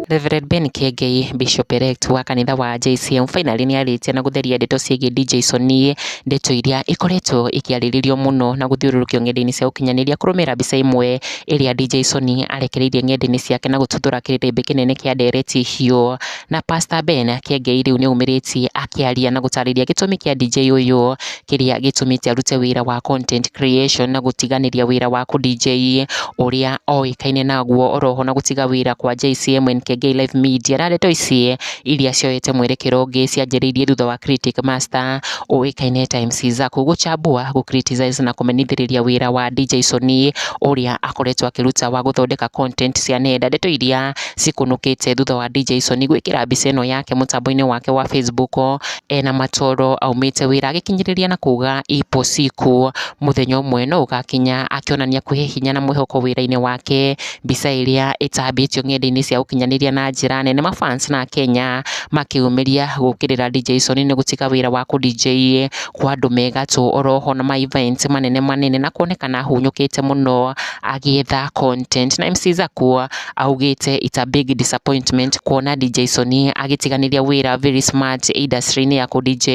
Reverend Ben Kiengei, Bishop elect wa kanitha wa JCM finally ni aritie na gutheria ndeto ciĩgiĩ DJ Sony, ndeto iria ikoretwo ikiarĩrĩrio muno na guthiũrũrũkio ng'enda-inĩ cia ũkinyanĩria kũrũmĩrĩra mbica imwe ĩrĩa DJ Sony arekereirie ng'enda-inĩ ciake na gũtuthũra kĩrĩndĩ kĩnene kĩa ndereti hiũ. Na Pastor Ben Kiengei rĩu nĩ umĩrĩtie akĩaria na gũtarĩria gĩtũmi kĩa DJ ũyũ kĩrĩa gĩtũmĩte arute wĩra wa content creation na gũtiganĩria wĩra wa ku DJ ũrĩa oĩkaine naguo, oroho na gũtiga wĩra kwa JCM Kiengei Live Media. Na ndeto ici iria cioete mwerekero ũngĩ cianjĩrĩirie thutha wa Critic Master ũĩkaine ta MC Zaku gũchambua, gũcriticize na kũmenithĩrĩria wĩra wa DJ Sony ũrĩa akoretwo akĩruta wa gũthondeka content cia nenda. Ndeto iria cikunũkĩte thutha wa DJ Sony gwĩkĩra mbica ĩno yake mũtambo-inĩ wake wa Facebook ena matoro aumĩte wĩra, agĩkinyĩrĩria na kuga ipo siku, mũthenya ũmwe no ũgakinya akĩonania kwĩhe hinya na mwĩhoko wĩra-inĩ wake. Mbica ĩrĩa ĩtambĩtio ng'enda-inĩ cia ũkinyanĩria na njĩra nene, mafans na Kenya makĩũmĩria gũkĩrĩra DJ Sony nĩ gũtiga wĩra wa ku DJ kwa andũ megatũ, oroho na ma events manene na kuonekana ahunyũkĩte mũno agĩetha content. Na MC Zaku augĩte it's a big disappointment kuona DJ Sony agĩtiganĩria wĩra very smart industry-inĩ ya ku DJ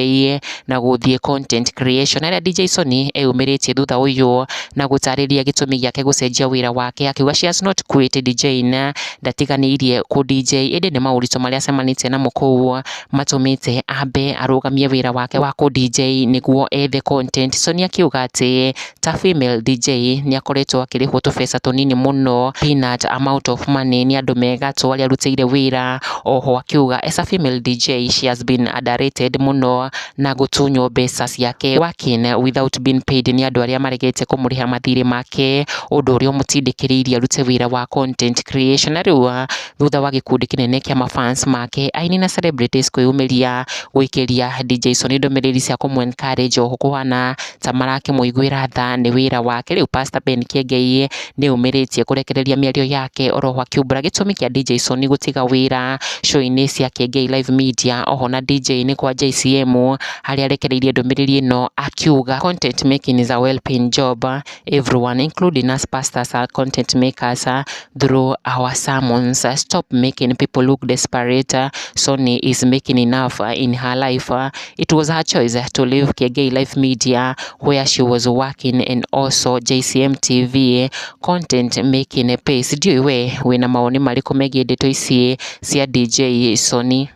na gũthiĩ content creation. Na DJ Sony eyumĩrĩtie thutha ũyũ na gũtarĩria gĩtũmi gĩake gũcenjia wĩra wake, akiuga she has not quit DJing, ndatiganĩirie ku DJ, ĩndĩ nĩ maũritũ marĩa acemanĩtie namo kũu matũmĩte ambe arũgamie wĩra wake wa ku DJ nĩguo ethe content. Sony akiuga atĩ ta female DJ nĩ akoretwo akĩrĩhwo tũbeca tũnini mũno, peanut amount of money, nĩ andũ megatũ arĩa arutĩire wĩra. Oho akiuga as a female DJ she has been underrated mũno na gũtunywo mbeca ciake, working without being paid nĩ andũ arĩa maregete kũmũrĩha mathirĩ make, ũndũ ũrĩa ũmũtindĩkĩrĩirie arute wĩra wa content creation. Na rĩu thutha wa gĩkundi kĩnene kĩa mafans make, aini na celebrities kwĩyumĩria gwĩkĩria DJ Sony ndũmĩrĩri cia kũmũ encourage, oho kũhana ta marakĩmũiguĩra tha nĩ wĩra wake. Rĩu Pastor Ben Kiengei nĩ umĩrĩtie kũrekereria mĩario yake, oroho akiumbũra gĩtũmi kĩa DJ Sony gũtiga wĩra show-inĩ cia Kiengei Live Media, oho na DJ-inĩ kwa JCM, harĩa arekereirie ndũmĩrĩri ĩno akiuga content making is a well paying job, everyone including us pastors are content makers through our sermons, stop making people look desperate. Sony is making enough in her life, it was her choice to leave Kiengei Live Media where she was working and also JCM TV content making pays. Ndiũĩ we wĩna mawoni marĩkũ megiĩ ndeto ici cia DJ Sony?